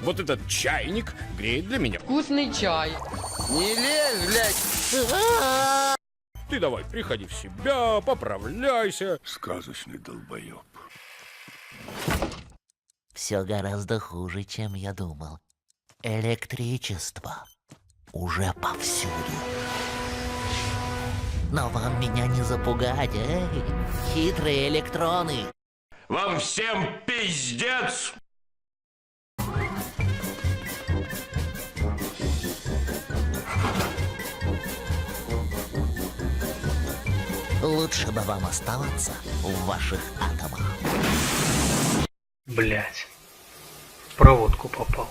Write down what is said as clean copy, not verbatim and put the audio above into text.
Вот этот чайник греет для меня. Вкусный чай. Не лезь, блядь! Ты давай, приходи в себя, поправляйся. Сказочный долбоеб. Все гораздо хуже, чем я думал. Электричество уже повсюду. Но вам меня не запугать, хитрые электроны. Вам всем пиздец! Лучше бы вам оставаться в ваших атомах. Блять. В проводку попал.